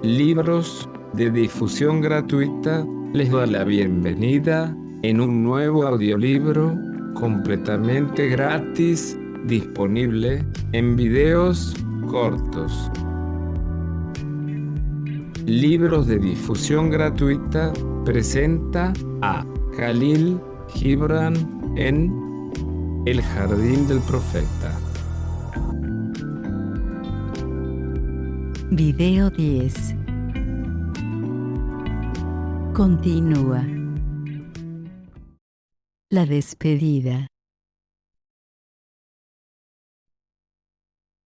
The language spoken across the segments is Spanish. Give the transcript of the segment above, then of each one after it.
Libros de difusión gratuita les da la bienvenida en un nuevo audiolibro completamente gratis, disponible en videos cortos. Libros de difusión gratuita presenta a Khalil Gibran en El Jardín del Profeta. Video 10. Continúa. La despedida.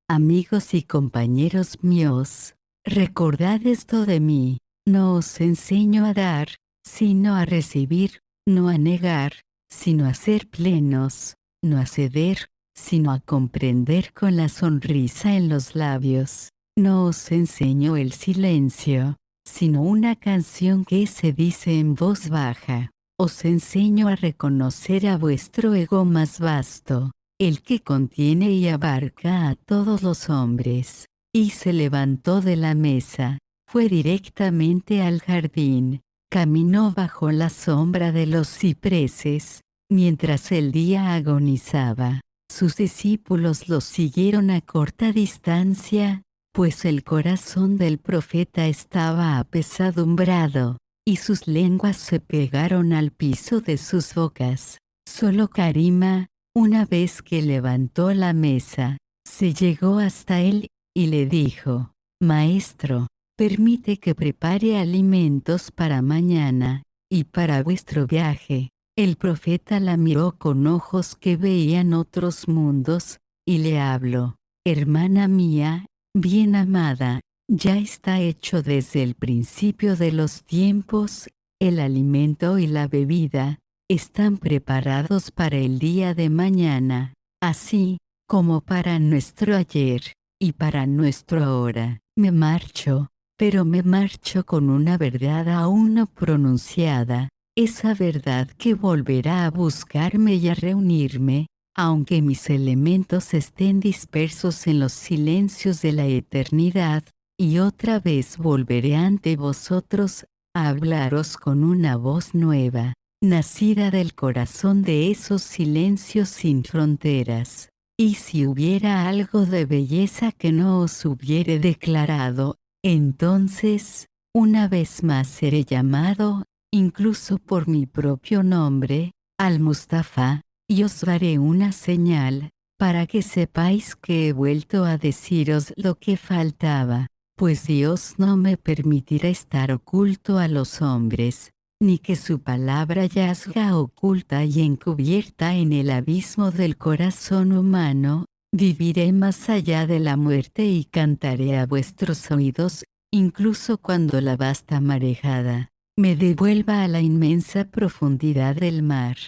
Amigos y compañeros míos, recordad esto de mí: no os enseño a dar, sino a recibir; no a negar, sino a ser plenos; no a ceder, sino a comprender con la sonrisa en los labios. No os enseño el silencio, sino una canción que se dice en voz baja. Os enseño a reconocer a vuestro ego más vasto, el que contiene y abarca a todos los hombres. Y se levantó de la mesa, fue directamente al jardín, caminó bajo la sombra de los cipreses, mientras el día agonizaba. Sus discípulos lo siguieron a corta distancia, pues el corazón del profeta estaba apesadumbrado, y sus lenguas se pegaron al piso de sus bocas. Solo Karima, una vez que levantó la mesa, se llegó hasta él, y le dijo: Maestro, permite que prepare alimentos para mañana, y para vuestro viaje. El profeta la miró con ojos que veían otros mundos, y le habló: Hermana mía, bien amada, ya está hecho desde el principio de los tiempos; el alimento y la bebida están preparados para el día de mañana, así como para nuestro ayer y para nuestro ahora. Me marcho, pero me marcho con una verdad aún no pronunciada, esa verdad que volverá a buscarme y a reunirme, aunque mis elementos estén dispersos en los silencios de la eternidad, y otra vez volveré ante vosotros, a hablaros con una voz nueva, nacida del corazón de esos silencios sin fronteras. Y si hubiera algo de belleza que no os hubiere declarado, entonces, una vez más seré llamado, incluso por mi propio nombre, Al-Mustafa, y os daré una señal, para que sepáis que he vuelto a deciros lo que faltaba, pues Dios no me permitirá estar oculto a los hombres, ni que su palabra yazga oculta y encubierta en el abismo del corazón humano. Viviré más allá de la muerte y cantaré a vuestros oídos, incluso cuando la vasta marejada me devuelva a la inmensa profundidad del mar.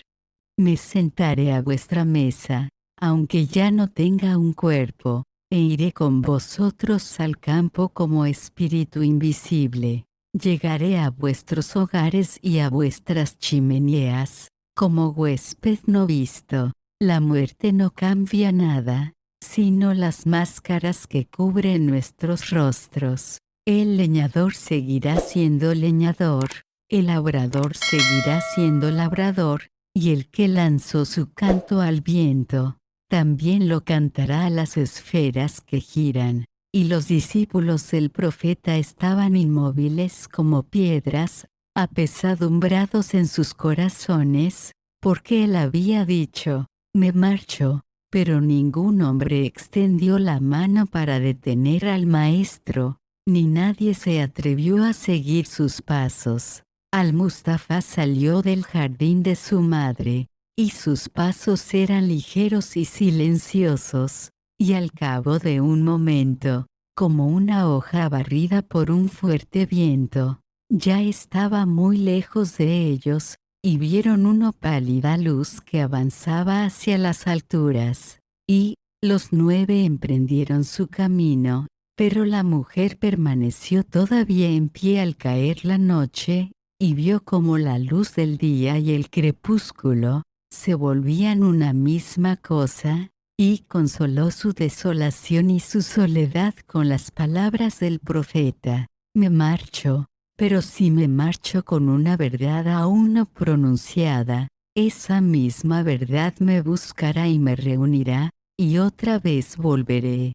Me sentaré a vuestra mesa, aunque ya no tenga un cuerpo, e iré con vosotros al campo como espíritu invisible. Llegaré a vuestros hogares y a vuestras chimeneas, como huésped no visto. La muerte no cambia nada, sino las máscaras que cubren nuestros rostros. El leñador seguirá siendo leñador, el labrador seguirá siendo labrador, y el que lanzó su canto al viento, también lo cantará a las esferas que giran. Y los discípulos del profeta estaban inmóviles como piedras, apesadumbrados en sus corazones, porque él había dicho: me marcho, pero ningún hombre extendió la mano para detener al maestro, ni nadie se atrevió a seguir sus pasos. Al-Mustafa salió del jardín de su madre, y sus pasos eran ligeros y silenciosos, y al cabo de un momento, como una hoja barrida por un fuerte viento, ya estaba muy lejos de ellos, y vieron una pálida luz que avanzaba hacia las alturas. Y los 9 emprendieron su camino, pero la mujer permaneció todavía en pie al caer la noche, y vio como la luz del día y el crepúsculo se volvían una misma cosa, y consoló su desolación y su soledad con las palabras del profeta: me marcho, pero si me marcho con una verdad aún no pronunciada, esa misma verdad me buscará y me reunirá, y otra vez volveré.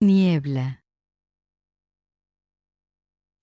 Niebla.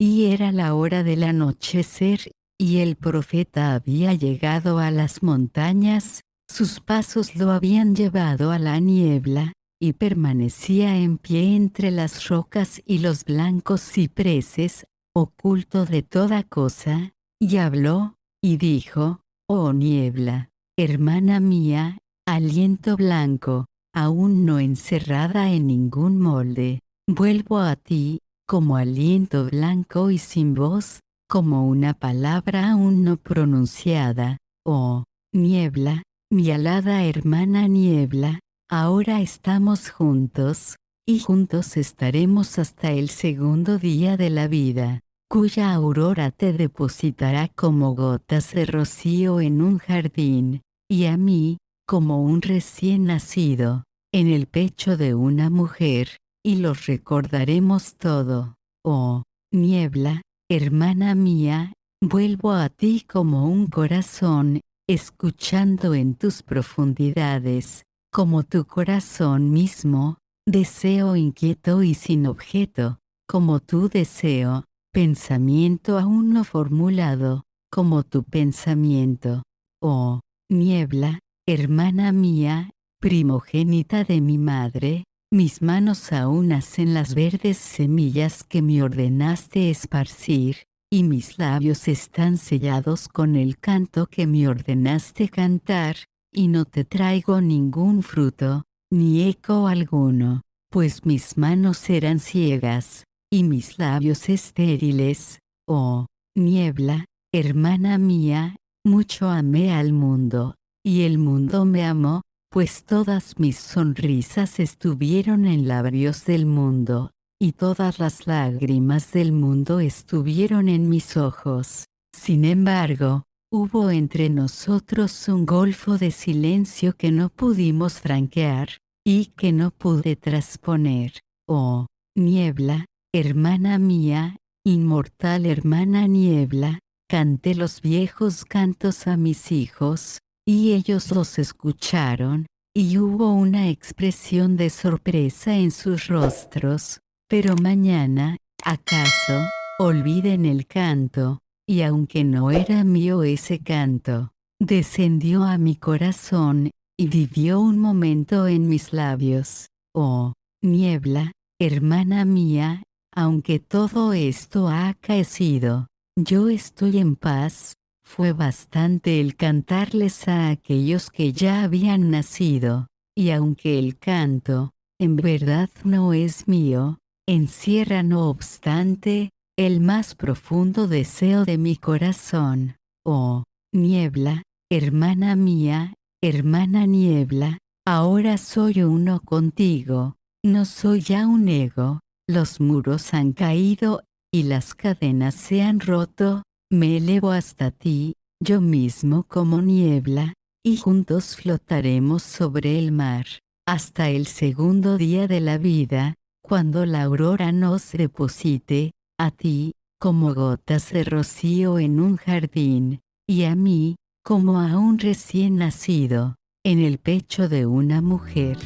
Y era la hora del anochecer, y el profeta había llegado a las montañas, sus pasos lo habían llevado a la niebla, y permanecía en pie entre las rocas y los blancos cipreses, oculto de toda cosa, y habló, y dijo: «Oh niebla, hermana mía, aliento blanco, aún no encerrada en ningún molde, vuelvo a ti, como aliento blanco y sin voz, como una palabra aún no pronunciada. Oh, niebla, mi alada hermana niebla, ahora estamos juntos, y juntos estaremos hasta el segundo día de la vida, cuya aurora te depositará como gotas de rocío en un jardín, y a mí, como un recién nacido, en el pecho de una mujer, y los recordaremos todo. Oh, niebla, hermana mía, vuelvo a ti como un corazón, escuchando en tus profundidades, como tu corazón mismo, deseo inquieto y sin objeto, como tu deseo, pensamiento aún no formulado, como tu pensamiento. Oh, niebla, hermana mía, primogénita de mi madre, mis manos aún hacen las verdes semillas que me ordenaste esparcir, y mis labios están sellados con el canto que me ordenaste cantar, y no te traigo ningún fruto, ni eco alguno, pues mis manos eran ciegas, y mis labios estériles. Oh, niebla, hermana mía, mucho amé al mundo, y el mundo me amó, pues todas mis sonrisas estuvieron en labios del mundo, y todas las lágrimas del mundo estuvieron en mis ojos. Sin embargo, hubo entre nosotros un golfo de silencio que no pudimos franquear, y que no pude trasponer. Oh, niebla, hermana mía, inmortal hermana niebla, canté los viejos cantos a mis hijos, y ellos los escucharon, y hubo una expresión de sorpresa en sus rostros, pero mañana, ¿acaso, olviden el canto? Y aunque no era mío ese canto, descendió a mi corazón, y vivió un momento en mis labios. Oh, niebla, hermana mía, aunque todo esto ha acaecido, yo estoy en paz. Fue bastante el cantarles a aquellos que ya habían nacido, y aunque el canto, en verdad no es mío, encierra no obstante, el más profundo deseo de mi corazón. Oh, niebla, hermana mía, hermana niebla, ahora soy uno contigo, no soy ya un ego, los muros han caído, y las cadenas se han roto, me elevo hasta ti, yo mismo como niebla, y juntos flotaremos sobre el mar, hasta el segundo día de la vida, cuando la aurora nos deposite, a ti, como gotas de rocío en un jardín, y a mí, como a un recién nacido, en el pecho de una mujer.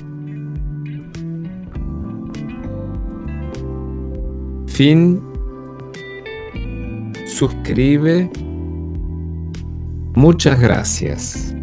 Fin. Suscribe. Muchas gracias.